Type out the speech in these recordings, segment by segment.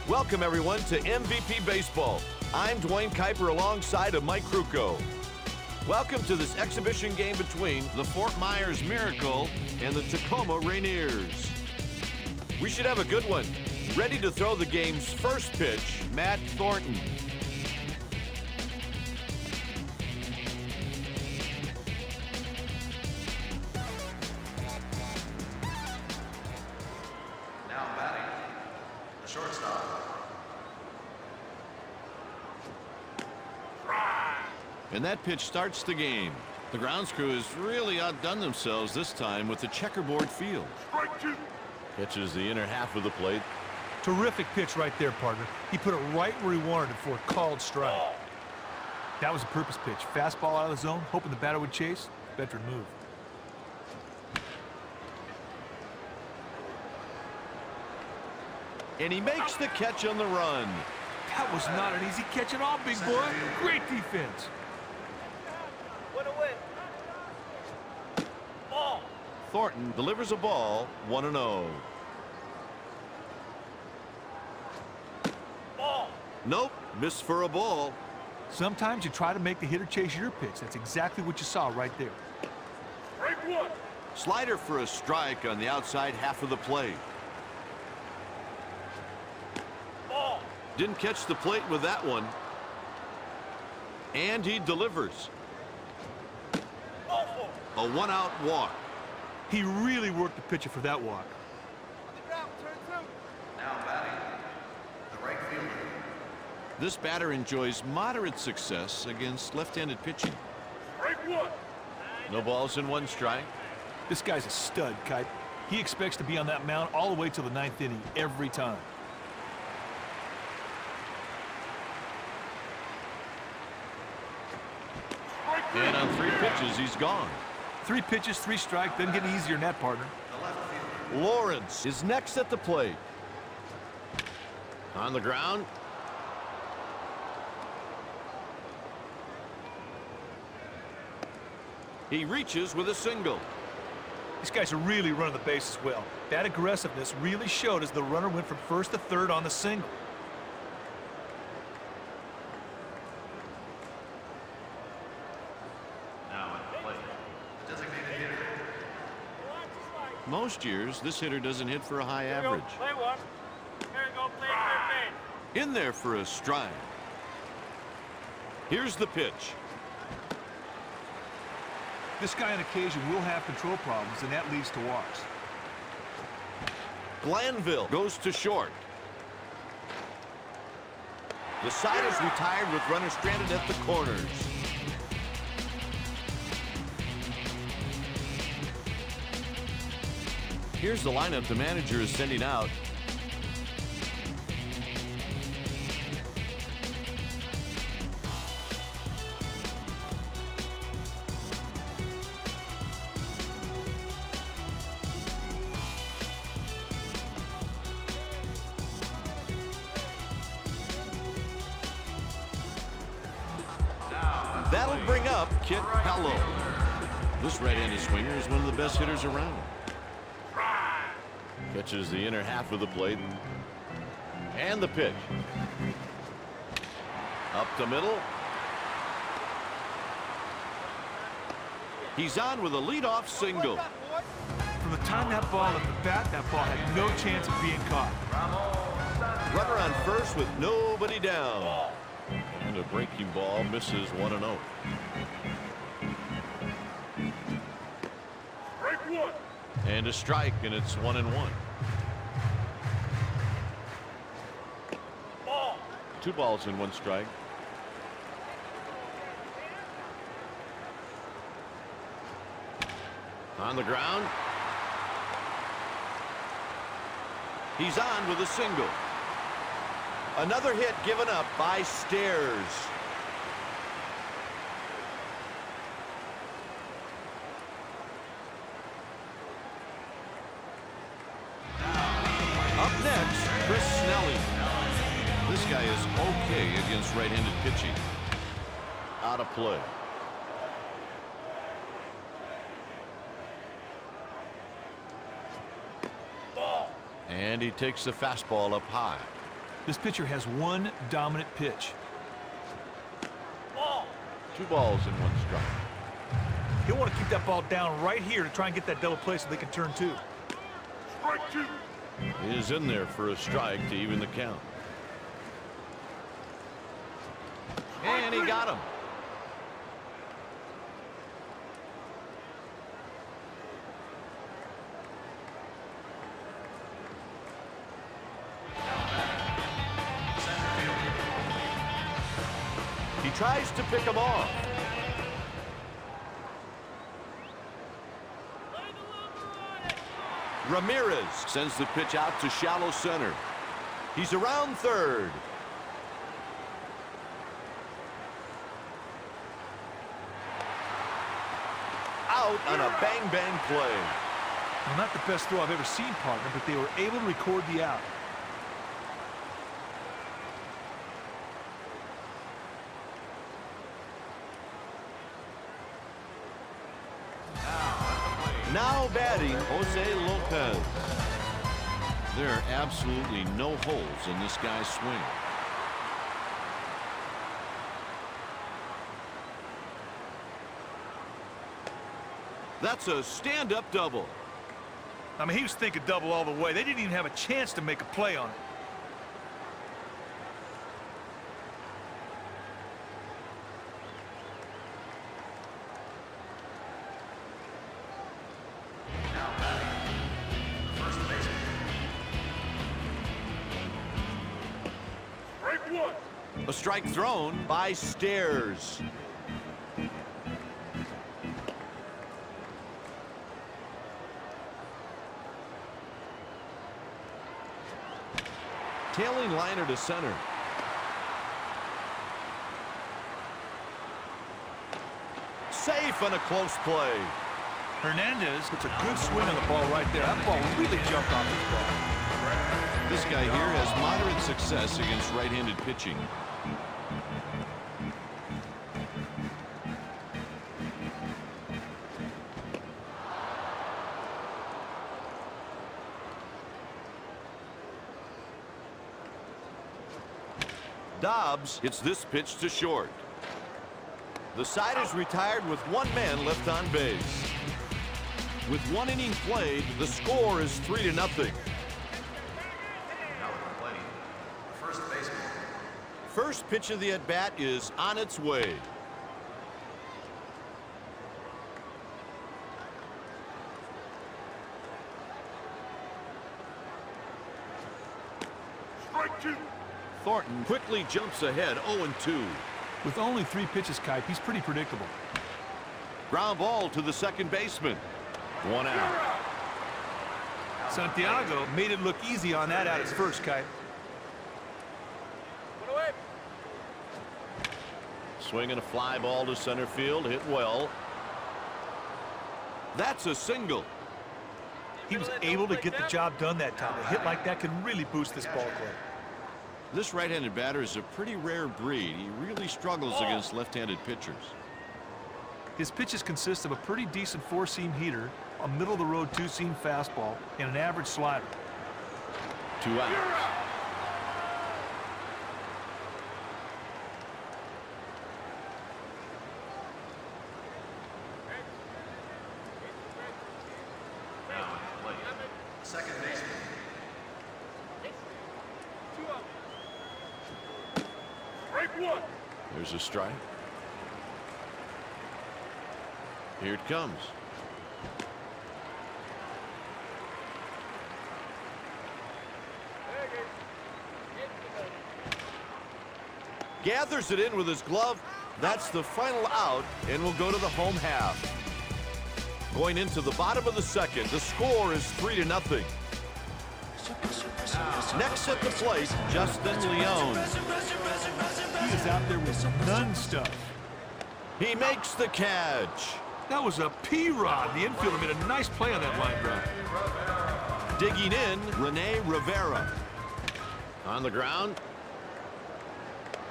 Welcome, everyone, to MVP Baseball. I'm Dwayne Kuiper alongside of Mike Krukow. Welcome to this exhibition game between the Fort Myers Miracle and the Tacoma Rainiers. We should have a good one. Ready to throw the game's first pitch, Matt Thornton. Now batting, the shortstop. And that pitch starts the game. The grounds crew has really outdone themselves this time with the checkerboard field. Catches the inner half of the plate. Terrific pitch right there, partner. He put it right where he wanted it for a called strike. That was a purpose pitch. Fastball out of the zone, hoping the batter would chase. Veteran move. And he makes the catch on the run. That was not an easy catch at all, big boy. Great defense. Thornton delivers a ball, 1-0. Nope, missed for a ball. Sometimes you try to make the hitter chase your pitch. That's exactly what you saw right there. Slider for a strike on the outside half of the plate. Didn't catch the plate with that one. And he delivers. A one-out walk. He really worked the pitcher for that walk. Now batting, the right fielder. This batter enjoys moderate success against left-handed pitching. No balls in one strike. This guy's a stud, Kite. He expects to be on that mound all the way till the 9th inning every time. And on 3 pitches, he's gone. 3 pitches, 3 strike, doesn't get easier than that, partner. Lawrence is next at the plate. On the ground. He reaches with a single. These guys are really running the bases well. That aggressiveness really showed as the runner went from first to third on the single. Now at the plate, the designated hitter. Most years, this hitter doesn't hit for a high average. Play one. Here we go, play third base. In there for a strike. Here's the pitch. This guy on occasion will have control problems, and that leads to walks. Glanville goes to short. The side is retired with runners stranded at the corners. Here's the lineup the manager is sending out. That'll bring up Kit Hello. This right-handed swinger is one of the best hitters around. Catches the inner half of the plate. And the pitch. Up the middle. He's on with a leadoff single. From the time that ball left the bat, that ball had no chance of being caught. Runner on first with nobody down. And a breaking ball misses 1-0. And a strike, and it's 1-1. 2 balls and 1 strike. On the ground. He's on with a single. Another hit given up by Stairs. Up next, Chris Snelling. This guy is okay against right-handed pitching. Out of play. And he takes the fastball up high. This pitcher has one dominant pitch. Ball. 2 balls and 1 strike. He'll want to keep that ball down right here to try and get that double play so they can turn 2. Strike 2. He is in there for a strike to even the count. And he got him. He tries to pick him off. Ramirez sends the pitch out to shallow center. He's around third. Out on a bang-bang play. Well, not the best throw I've ever seen, partner, but they were able to record the out. Now batting, Jose Lopez. There are absolutely no holes in this guy's swing. That's a stand-up double. I mean, he was thinking double all the way. They didn't even have a chance to make a play on it. A strike thrown by Stairs. Tailing liner to center. Safe on a close play. Hernandez puts a good swing on the ball right there. That ball really jumped off his ball. This guy here has moderate success against right-handed pitching. Dobbs hits this pitch to short. The side is retired with 1 man left on base. With 1 inning played, the score is 3-0. Now at the plate, first baseman. First pitch of the at-bat is on its way. Strike 2. Thornton quickly jumps ahead 0-2. With only 3 pitches, Kipe, he's pretty predictable. Ground ball to the second baseman. 1 out. Santiago made it look easy on that at his first, Kipe. Put away. Swinging a fly ball to center field, hit well. That's a single. He was able to get the job done that time. A hit like that can really boost this ball club. This right-handed batter is a pretty rare breed. He really struggles against left-handed pitchers. His pitches consist of a pretty decent 4-seam heater, a middle-of-the-road 2-seam fastball, and an average slider. 2 outs. Now at the plate, second baseman. Strike 1. There's a strike. Here it comes. Gathers it in with his glove. That's the final out, and we'll go to the home half. Going into the bottom of the second, the score is 3-0. Next at the plate, Justin Leone. He is out there with none stuff. He makes the catch. That was a P-Rod. The infielder made a nice play on that line drive. Digging in, Rene Rivera. On the ground.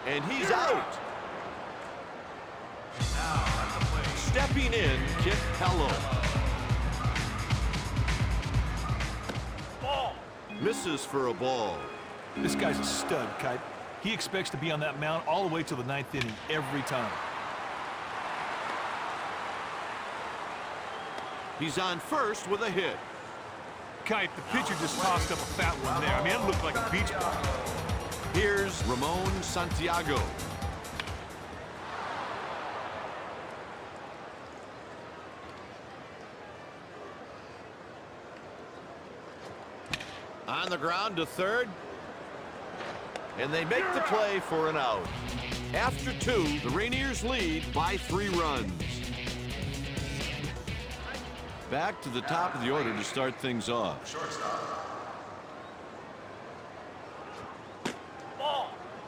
And he's out. Stepping in, Kip Hello. Ball. Misses for a ball. This guy's a stud, Kite. He expects to be on that mound all the way till the 9th inning every time. He's on first with a hit. Kite, the pitcher just tossed up a fat one there. I mean, it looked like a beach ball. Here's Ramon Santiago. On the ground to third. And they make the play for an out. After 2, the Rainiers lead by 3 runs. Back to the top of the order to start things off.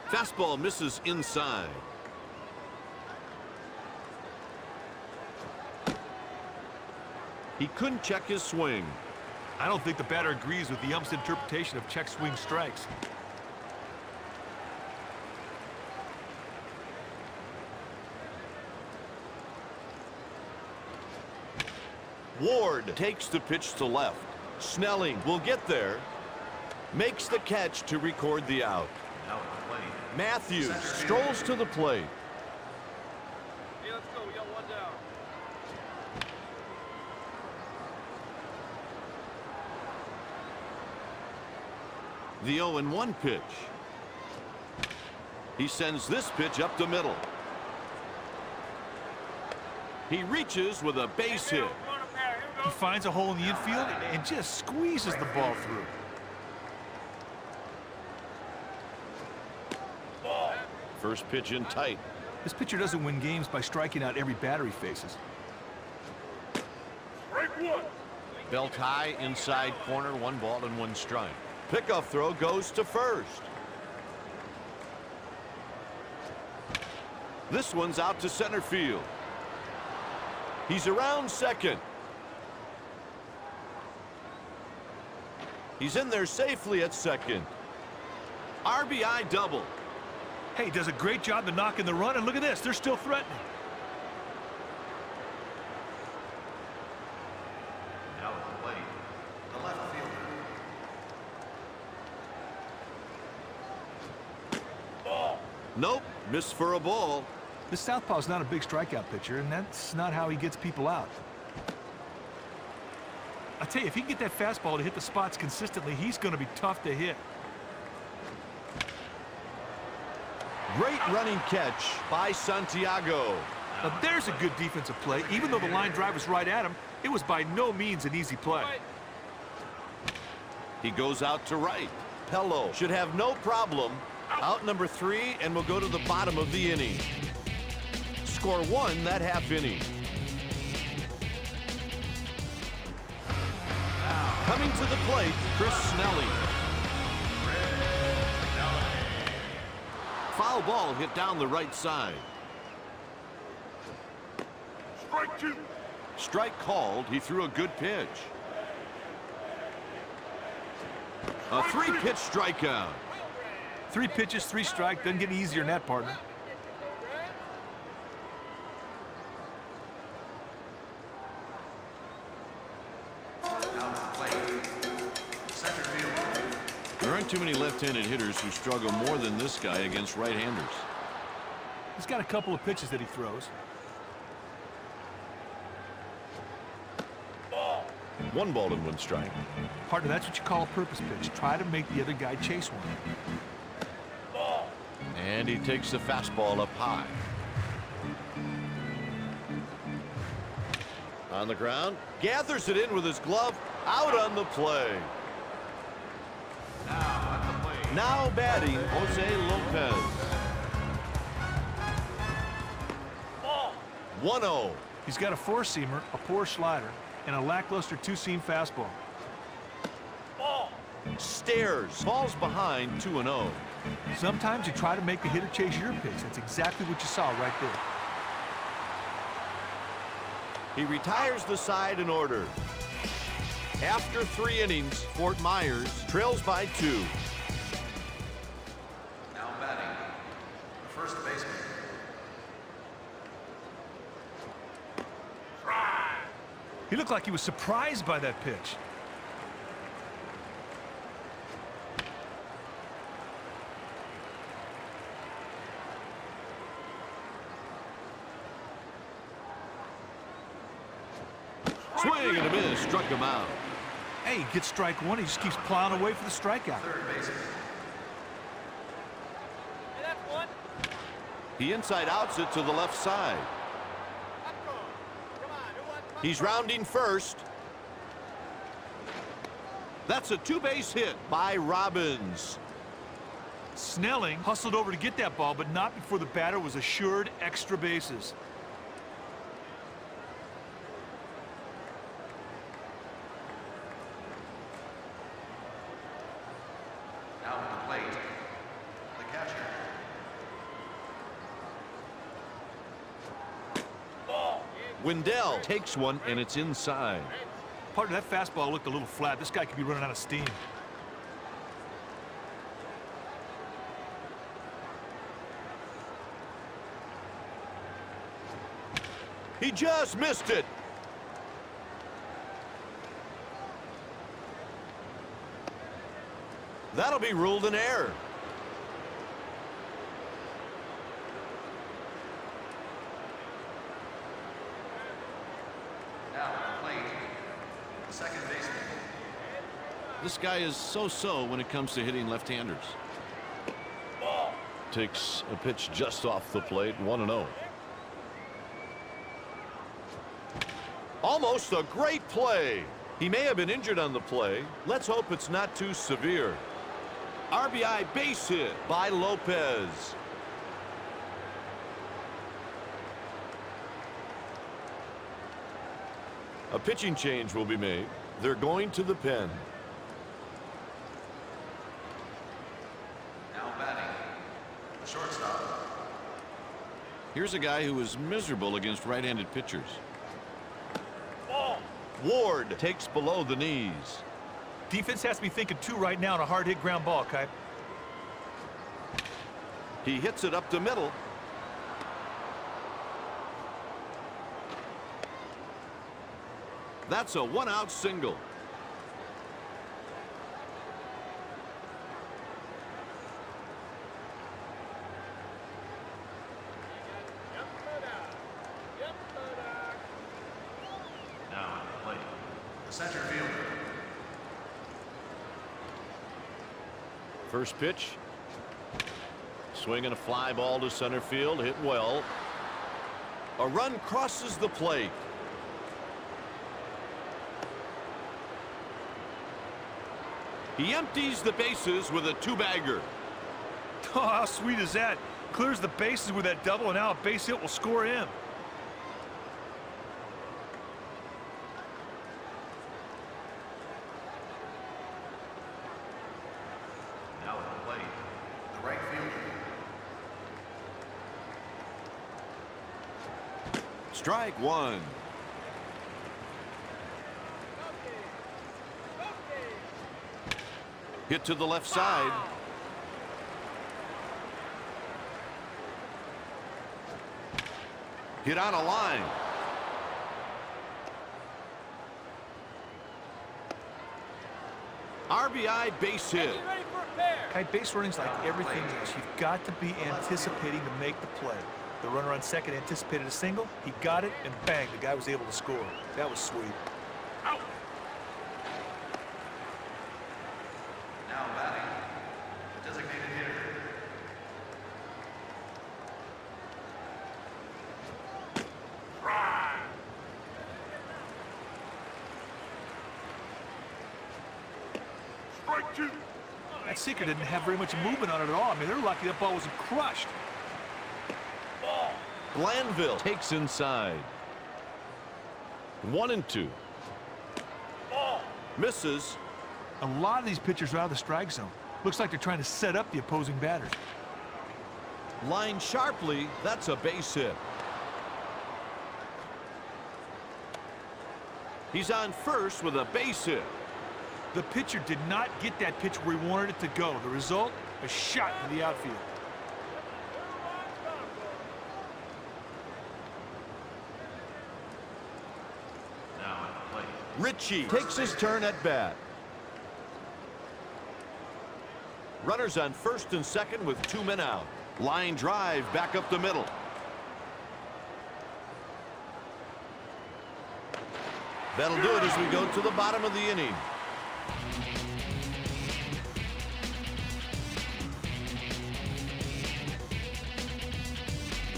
Fastball misses inside. He couldn't check his swing. I don't think the batter agrees with the ump's interpretation of check swing strikes. Ward takes the pitch to left. Snelling will get there. Makes the catch to record the out. Now at the plate. Matthews strolls to the plate. Hey, let's go. We got 1 down. The 0-1 pitch. He sends this pitch up the middle. He reaches with a base hit. He finds a hole in the infield and just squeezes the ball through. First pitch in tight. This pitcher doesn't win games by striking out every batter he faces. Belt high inside corner, 1 ball and 1 strike. Pickoff throw goes to first. This one's out to center field. He's around second. He's in there safely at second. RBI double. Hey, does a great job to knock in the run, and look at this, they're still threatening. Now at the plate. The left fielder. Nope, missed for a ball. This southpaw's not a big strikeout pitcher, and that's not how he gets people out. I tell you, if he can get that fastball to hit the spots consistently, he's going to be tough to hit. Great running catch by Santiago. Now there's a good defensive play. Even though the line drive was right at him, it was by no means an easy play. He goes out to right. Pello should have no problem. Out number 3, and we'll go to the bottom of the inning. Score 1 that half inning. Coming to the plate, Chris Snelling. Foul ball hit down the right side. Strike 2. Strike called. He threw a good pitch. A 3-pitch strikeout. 3 pitches, 3 strike. Doesn't get easier than that, partner. There aren't too many left-handed hitters who struggle more than this guy against right-handers. He's got a couple of pitches that he throws. 1 ball and 1 strike. Partner, that's what you call a purpose pitch. Try to make the other guy chase one. And he takes the fastball up high. On the ground, gathers it in with his glove, out on the play. Now batting, Jose Lopez. 1-0. He's got a 4-seamer, a poor slider, and a lackluster 2-seam fastball. Stares, falls behind 2-0. Sometimes you try to make the hitter chase your pitch. That's exactly what you saw right there. He retires the side in order. After 3 innings, Fort Myers trails by 2. Now batting. The first baseman. He looked like he was surprised by that pitch. Swing and a miss, struck him out. Hey, he gets strike one. He just keeps plowing away for the strikeout. Third baseman. Hey, that's one. He inside outs it to the left side. Come on, who wants my He's rounding first. That's a two-base hit by Robbins. Snelling hustled over to get that ball, but not before the batter was assured extra bases. Now at the plate, the catcher. Wendell takes one, and it's inside. Partner, that fastball looked a little flat. This guy could be running out of steam. He just missed it. That'll be ruled an error. Now at the plate, the second baseman. This guy is so-so when it comes to hitting left-handers. Takes a pitch just off the plate, 1-0. Almost a great play. He may have been injured on the play. Let's hope it's not too severe. RBI base hit by Lopez. A pitching change will be made. They're going to the pen. Now batting, the shortstop. Here's a guy who was miserable against right-handed pitchers. Ward takes below the knees. Defense has to be thinking two right now on a hard hit ground ball, Kai. He hits it up the middle. That's a one-out single. Now at the plate, the center fielder. First pitch. Swinging a fly ball to center field. Hit well. A run crosses the plate. He empties the bases with a two-bagger. Oh, how sweet is that? Clears the bases with that double, and now a base hit will score him. Now at the plate, the right fielder. Strike one. Hit to the left side. Hit on a line. RBI base hit. Get ready for a pair. Kai, base running's like everything else. You've got to be anticipating to make the play. The runner on second anticipated a single. He got it, and bang, the guy was able to score. That was sweet. Now batting, the designated hitter. That sinker didn't have very much movement on it at all. I mean, they're lucky that ball wasn't crushed. Glanville takes inside. 1-2. Misses. A lot of these pitchers are out of the strike zone. Looks like they're trying to set up the opposing batters. Line sharply. That's a base hit. He's on first with a base hit. The pitcher did not get that pitch where he wanted it to go. The result, a shot to the outfield. Now at the plate, Ritchie takes his turn at bat. Runners on first and second with 2 men out. Line drive back up the middle. That'll do it as we go to the bottom of the inning.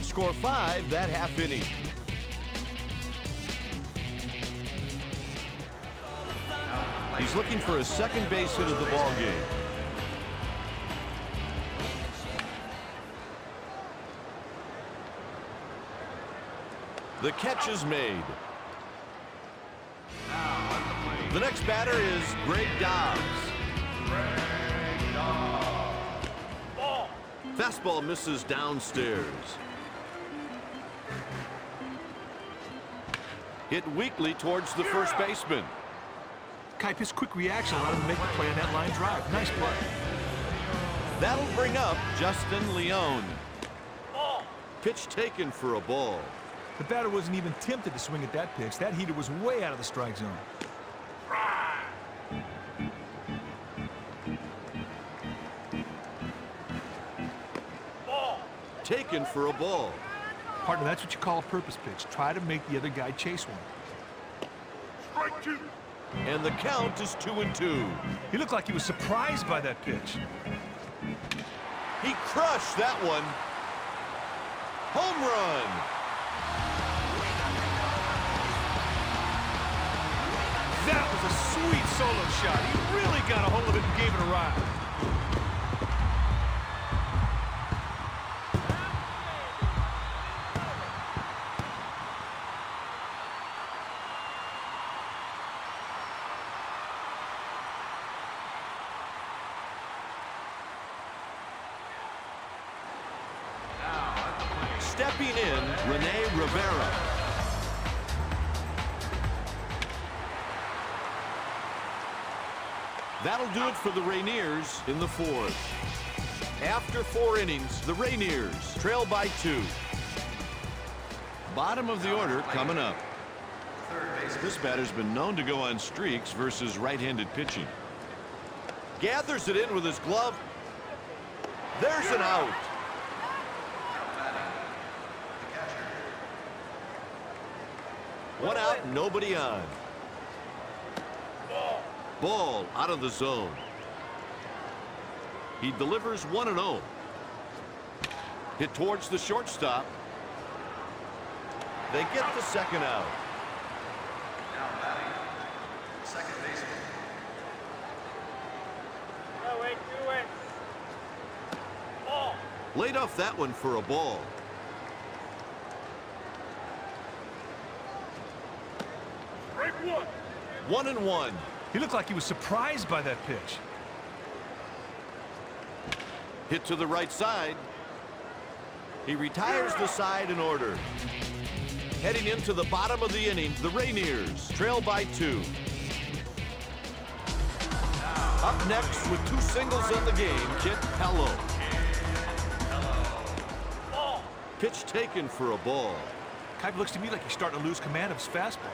Score 5 that half inning. He's looking for a second base hit of the ball game. The catch is made. The next batter is Greg Dobbs. Fastball misses downstairs. Hit weakly towards the first baseman. Kipe, his quick reaction allowed him to make the play on that line drive. Nice play. That'll bring up Justin Leone. Pitch taken for a ball. The batter wasn't even tempted to swing at that pitch. That heater was way out of the strike zone. Taken for a ball. Partner, that's what you call a purpose pitch. Try to make the other guy chase one. Strike 2. And the count is 2-2. He looked like he was surprised by that pitch. He crushed that one. Home run. That was a sweet solo shot. He really got a hold of it and gave it a ride. Stepping in, Rene Rivera. That'll do it for the Rainiers in the fourth. After 4 innings, the Rainiers trail by 2. Bottom of the order coming up. This batter's been known to go on streaks versus right-handed pitching. Gathers it in with his glove. There's an out. One out, nobody on. Ball out of the zone. He delivers 1-0. Hit towards the shortstop. They get the second out. Now batting, second baseman. No, wait, do it. Ball. Laid off that one for a ball. Strike 1. 1-1. He looked like he was surprised by that pitch. Hit to the right side. He retires the side in order. Heading into the bottom of the inning, the Rainiers trail by 2. Up next with 2 singles on the game, Kit Hello. Pitch taken for a ball. Kipe looks to me like he's starting to lose command of his fastball.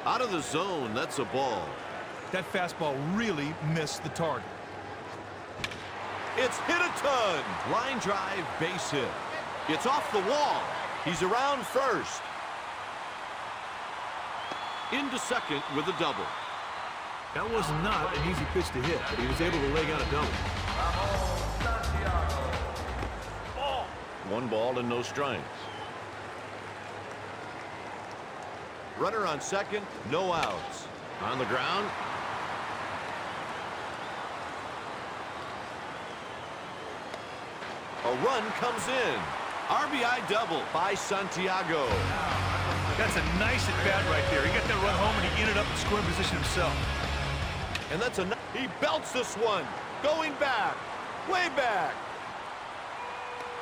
Out of the zone, that's a ball. That fastball really missed the target. It's hit a ton. Line drive, base hit. It's off the wall. He's around first. Into second with a double. That was not an easy pitch to hit, but he was able to leg out a double. 1 ball and no strikes. Runner on second, no outs. On the ground. A run comes in. RBI double by Santiago. That's a nice at-bat right there. He got that run home, and he ended up in scoring position himself. And that's a... He belts this one. Going back. Way back.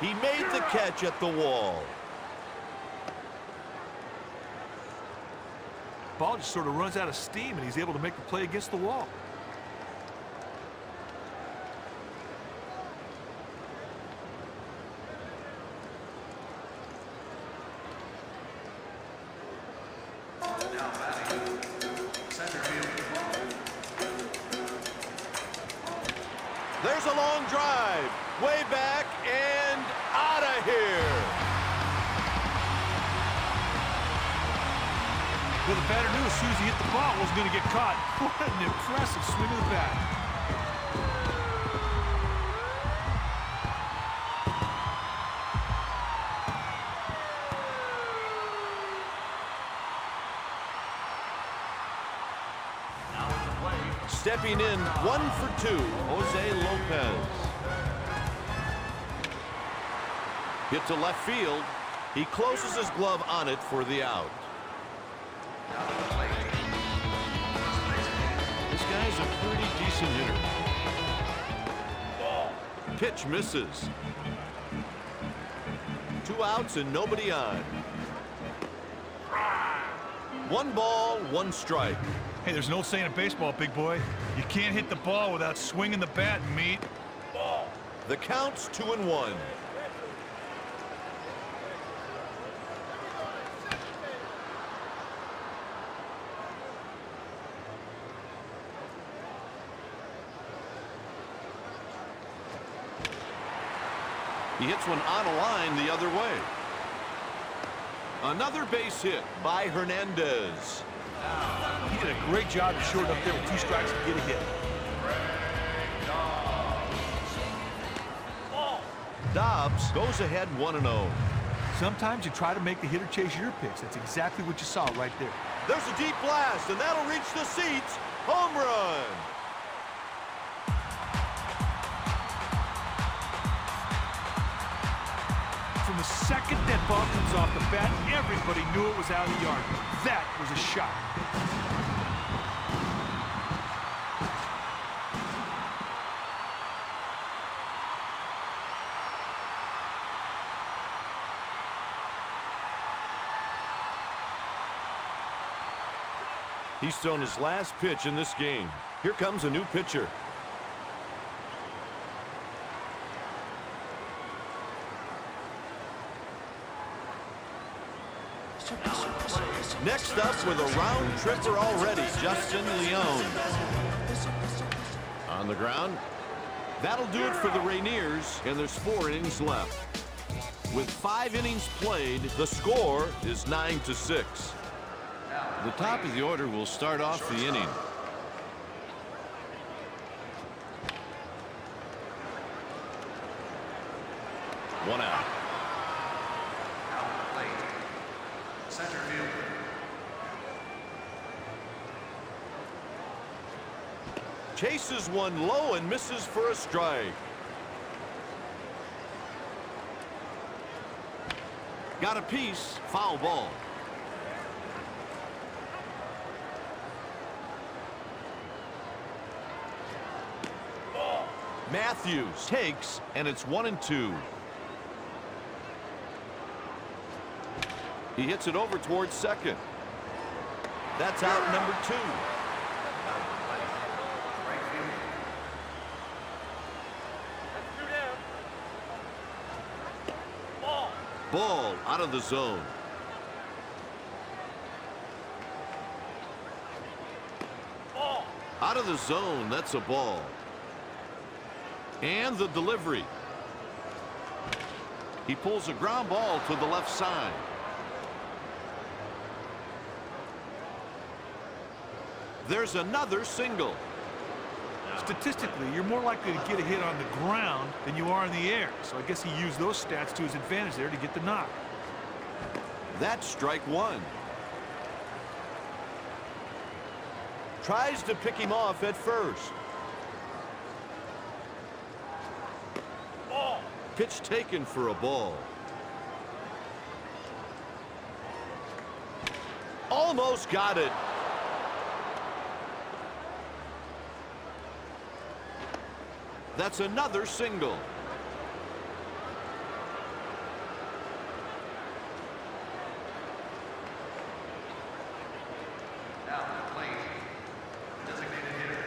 He made the catch at the wall. Ball just sort of runs out of steam, and he's able to make the play against the wall. Now batting, center field. There's a long drive. Way back and out of here. Well, the batter knew as soon as he hit the ball, it wasn't going to get caught. What an impressive swing of the bat. Stepping in, 1 for 2, Jose Lopez. Hit to left field. He closes his glove on it for the out. This guy's a pretty decent hitter. Pitch misses. 2 outs and nobody on. 1 ball, 1 strike. Hey, there's an old saying in baseball, big boy. You can't hit the ball without swinging the bat, meat. The count's 2-1. He hits one on a line the other way. Another base hit by Hernandez. He did a great job to short up there with 2 strikes and get a hit. Dobbs goes ahead 1-0. Sometimes you try to make the hitter chase your pitch. That's exactly what you saw right there. There's a deep blast, and that'll reach the seats. Home run. From the second that ball comes off the bat, everybody knew it was out of the yard. That was a shot. He's thrown his last pitch in this game. Here comes a new pitcher. Next up with a round tripper already, Justin Leone. On the ground. That'll do it for the Rainiers, and there's 4 innings left. With 5 innings played, the score is 9-6. The top of the order will start off the inning. One out. Center field. Chases one low and misses for a strike. Got a piece. Foul ball. Matthews takes, and it's 1-2. He hits it over towards second. That's out number 2. Ball out of the zone. Out of the zone, that's a ball. And the delivery. He pulls a ground ball to the left side. There's another single. Statistically, you're more likely to get a hit on the ground than you are in the air. So I guess he used those stats to his advantage there to get the knock. That's strike 1. Tries to pick him off at first. Pitch taken for a ball. Almost got it. That's another single. Now at the plate, designated hitter.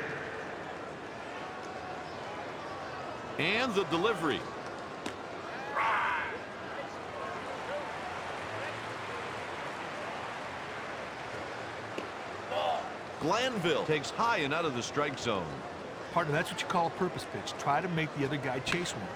And the delivery. Glanville takes high and out of the strike zone. Partner, that's what you call a purpose pitch. Try to make the other guy chase one.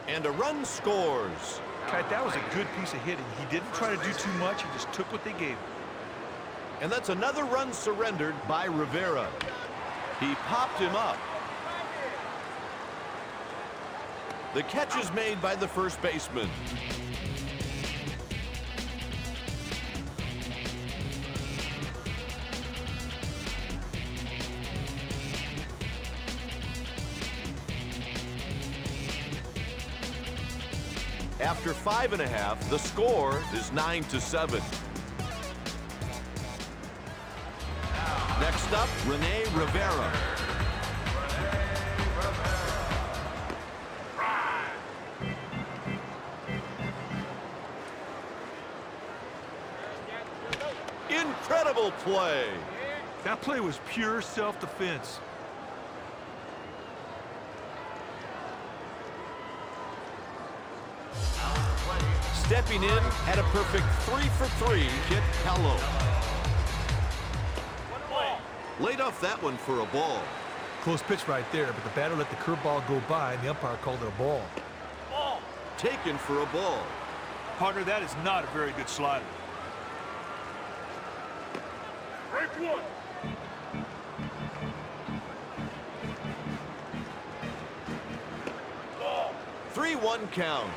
And a run scores. Kite, that was a good piece of hitting. He didn't try to do too much. He just took what they gave him. And that's another run surrendered by Rivera. He popped him up. The catch is made by the first baseman. After 5.5, the score is 9-7. Next up, Rivera. Incredible play. That play was pure self-defense. Stepping in at a perfect 3-for-3, Kit Hello. Laid off that one for a ball. Close pitch right there, but the batter let the curveball go by, and the umpire called it a ball. Taken for a ball. Partner, that is not a very good slider. Break one. 3-1 count.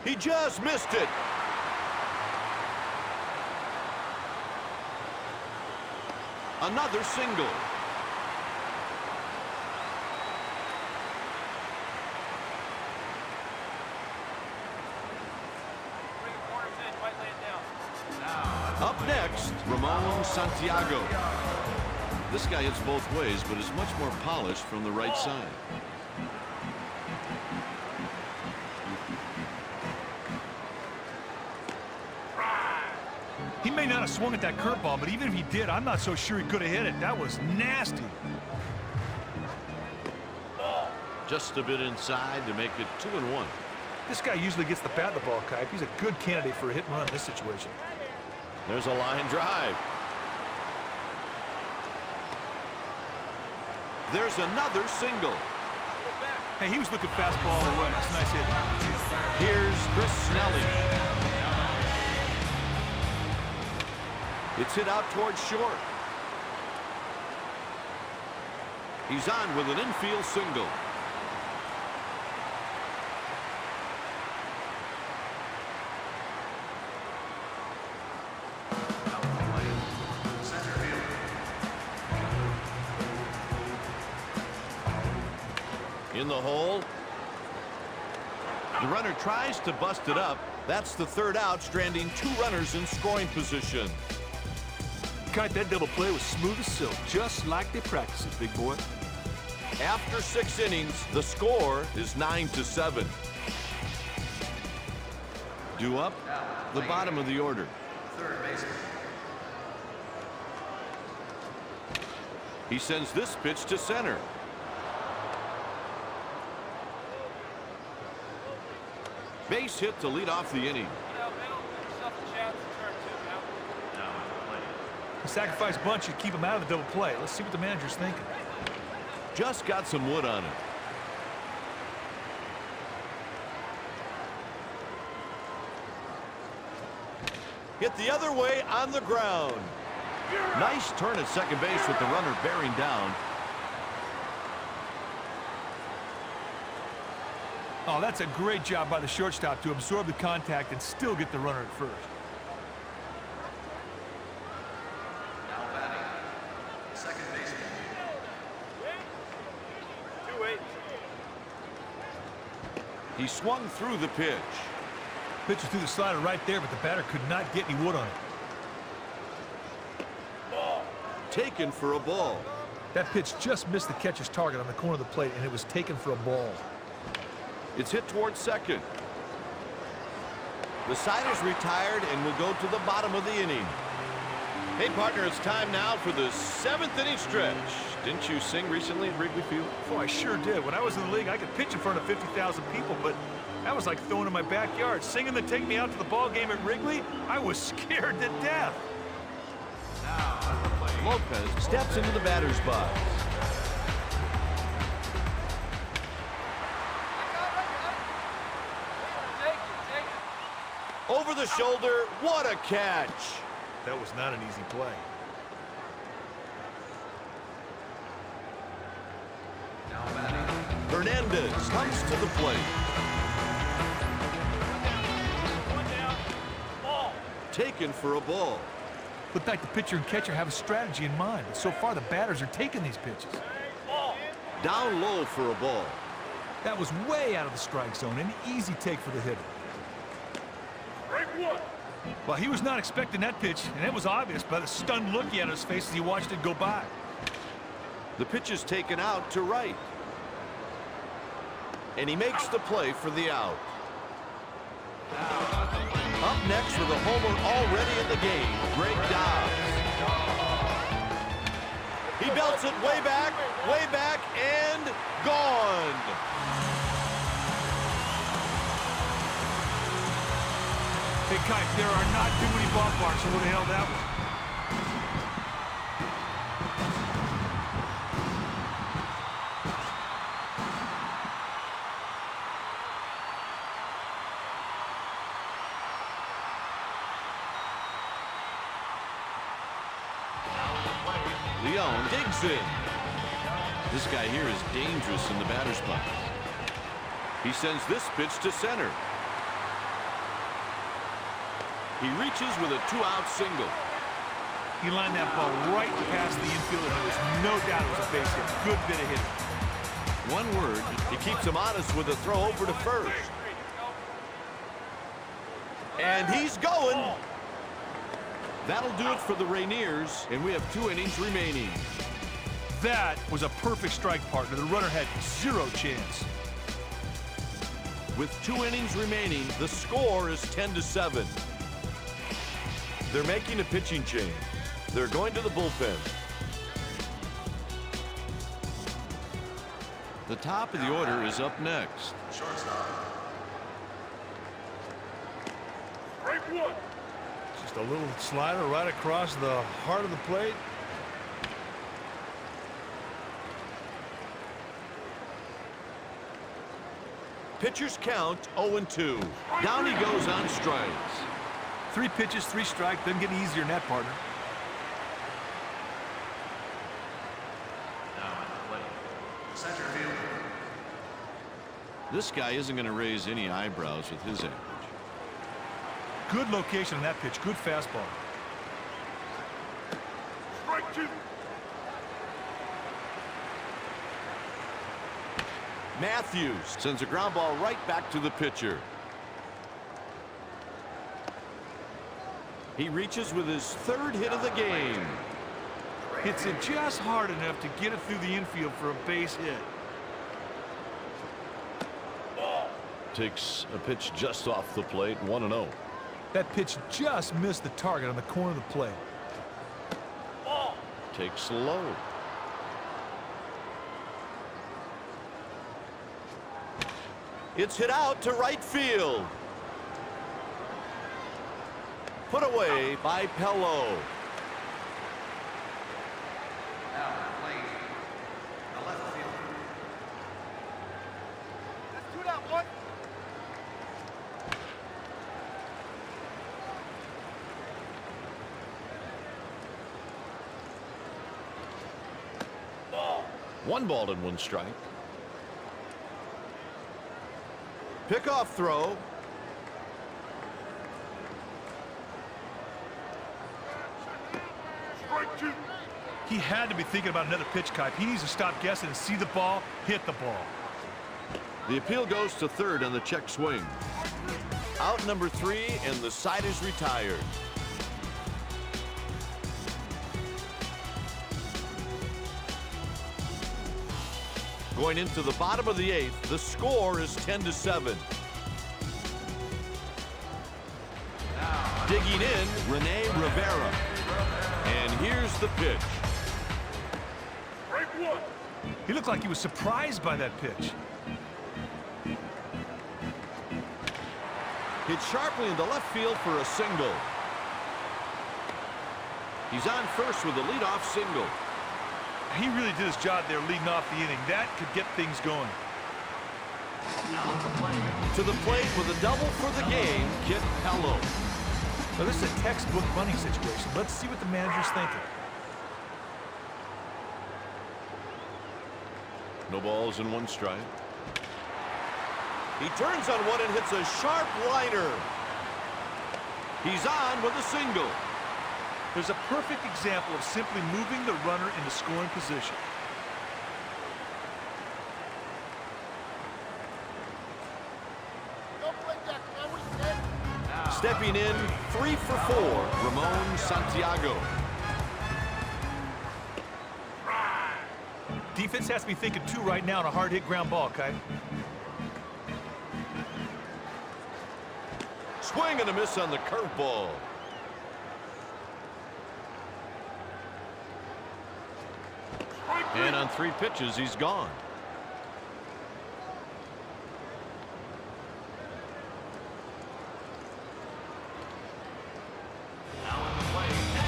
He just missed it. Another single. Up next, Ramon Santiago. This guy hits both ways, but is much more polished from the right side. He may not have swung at that curveball, but even if he did, I'm not so sure he could have hit it. That was nasty. Just a bit inside to make it 2-1. This guy usually gets the bat in the ball, Kipe. He's a good candidate for a hit and run in this situation. There's a line drive. There's another single. Hey, he was looking fastball all the way. That's a nice hit. Here's Chris Snelly. It's hit out towards short. He's on with an infield single. In the hole. The runner tries to bust it up. That's the third out, stranding 2 runners in scoring position. Kite, that double play was smooth as silk, just like they practice it, big boy. After 6 innings, the score is 9-7. Due up, the bottom of the order. Third baseman. He sends this pitch to center. Base hit to lead off the inning. The sacrifice bunch should keep him out of the double play. Let's see what the manager's thinking. Just got some wood on it. Hit the other way on the ground. Nice turn at second base with the runner bearing down. Oh, that's a great job by the shortstop to absorb the contact and still get the runner at first. Now batting. Second baseman. 2-8. He swung through the pitch. Pitcher threw the slider right there, but the batter could not get any wood on it. Taken for a ball. That pitch just missed the catcher's target on the corner of the plate, and it was taken for a ball. It's hit towards second. The side is retired and will go to the bottom of the inning. Hey, partner, it's time now for the 7th inning stretch. Didn't you sing recently at Wrigley Field? Oh, I sure did. When I was in the league, I could pitch in front of 50,000 people, but that was like throwing in my backyard. Singing to take me out to the ball game at Wrigley, I was scared to death. Lopez steps into the batter's box. Over the shoulder, what a catch. That was not an easy play. Hernandez comes to the plate. One down. Ball. Taken for a ball. Looked like the pitcher and catcher have a strategy in mind, but so far the batters are taking these pitches. Ball. Down low for a ball. That was way out of the strike zone, an easy take for the hitter. Break one. Well, he was not expecting that pitch, and it was obvious by the stunned look he had on his face as he watched it go by. The pitch is taken out to right. And he makes the play for the out. Up next with a homer already in the game, Greg Dobbs. He belts it way back, and gone. Hey, Kite, there are not too many ballparks that would have held that one. Leon digs in. This guy here is dangerous in the batter's box. He sends this pitch to center. He reaches with a two-out single. He lined that ball right past the infielder. There was no doubt it was a base hit. Good bit of hitting. One word, he keeps him honest with a throw over to first. And he's going. That'll do it for the Rainiers, and we have 2 innings remaining. That was a perfect strike, partner. The runner had zero chance. With 2 innings remaining, the score is 10-7. They're making a pitching change. They're going to the bullpen. The top of the order is up next. Break one. Just a little slider right across the heart of the plate. Pitchers count 0-2. Down he goes on strikes. 3 pitches, 3 strikes, doesn't get any easier than that, partner. Now at the plate, center fielder. This guy isn't going to raise any eyebrows with his average. Good location on that pitch. Good fastball. Strike two. Matthews sends a ground ball right back to the pitcher. He reaches with his 3rd hit of the game. Hits it just hard enough to get it through the infield for a base hit. Takes a pitch just off the plate, 1-0. That pitch just missed the target on the corner of the plate. Takes low. It's hit out to right field. Put away by Pello. Now at the plate, the left fielder. That's 2 down, one. Ball. 1 ball and 1 strike. Pickoff throw. Strike two. He had to be thinking about another pitch, Kite. He needs to stop guessing and see the ball, hit the ball. The appeal goes to third on the check swing. Out number 3, and the side is retired. Going into the bottom of the 8th, the score is 10-7. Digging in, Rene Rivera. And here's the pitch. Break one. He looked like he was surprised by that pitch. Hit sharply into left field for a single. He's on first with a leadoff single. He really did his job there leading off the inning. That could get things going. To the plate with a double for the game, Kit Pello. Now, this is a textbook bunting situation. Let's see what the manager's thinking. No balls and one strike. He turns on one and hits a sharp liner. He's on with a single. There's a perfect example of simply moving the runner into scoring position. Stepping in, 3 for 4, Ramon Santiago. Defense has to be thinking too right now on a hard hit ground ball, Kai. Swing and a miss on the curveball. And on 3 pitches, he's gone.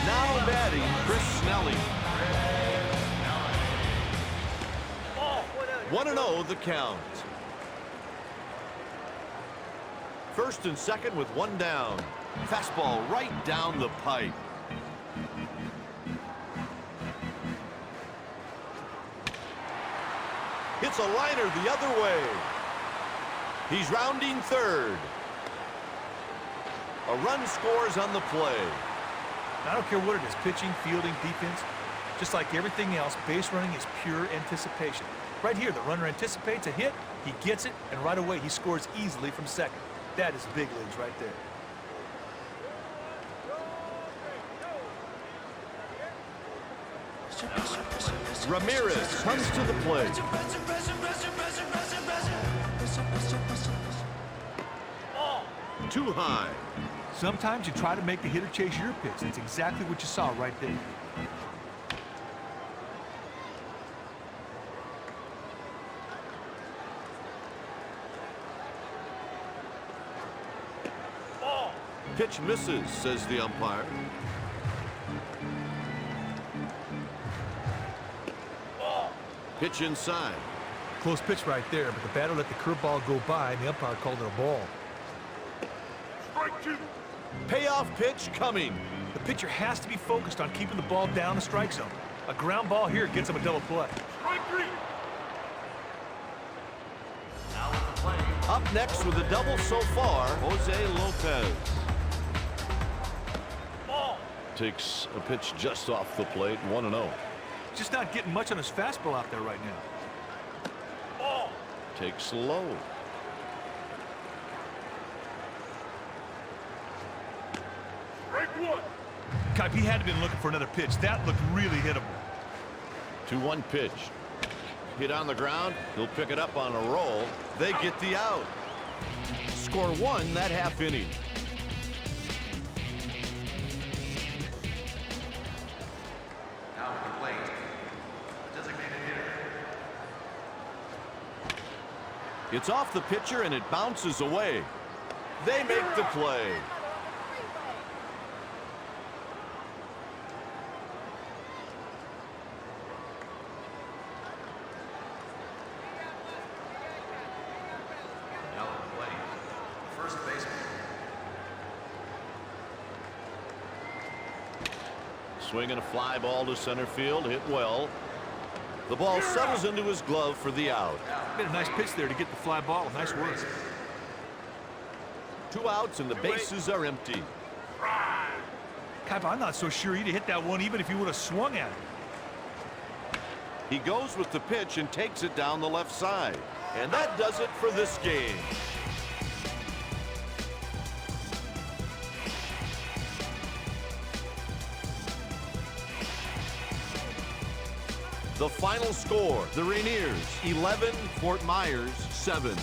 Now batting, Chris Snelly. 1-0 the count. First and second with 1 down. Fastball right down the pipe. Hits a liner the other way. He's rounding third. A run scores on the play. I don't care what it is, pitching, fielding, defense. Just like everything else, base running is pure anticipation. Right here, the runner anticipates a hit, he gets it, and right away he scores easily from second. That is big leagues right there. Ramirez comes to the plate. Too high. Sometimes you try to make the hitter chase your pitch. That's exactly what you saw right there. Pitch misses, says the umpire. Pitch inside. Close pitch right there, but the batter let the curveball go by, and the umpire called it a ball. Strike 2. Payoff pitch coming. The pitcher has to be focused on keeping the ball down the strike zone. A ground ball here gets him a double play. Strike 3. Up next with a double so far, Jose Lopez. Takes a pitch just off the plate, 1-0. Just not getting much on his fastball out there right now. Takes low. Strike 1. Kai, he had to been looking for another pitch. That looked really hittable. 2-1 pitch. Hit on the ground. He'll pick it up on a roll. They get the out. Score 1 that half inning. Now at the plate, designated hitter. It's off the pitcher and it bounces away. They make the play. Now at the plate, first baseman. Swinging a fly ball to center field, hit well. The ball settles into his glove for the out. Made a nice pitch there to get the fly ball. Nice work. 2 outs and the bases are empty. Kai, I'm not so sure he'd have hit that one even if he would have swung at it. He goes with the pitch and takes it down the left side. And that does it for this game. The final score, the Rainiers 11, Fort Myers 7.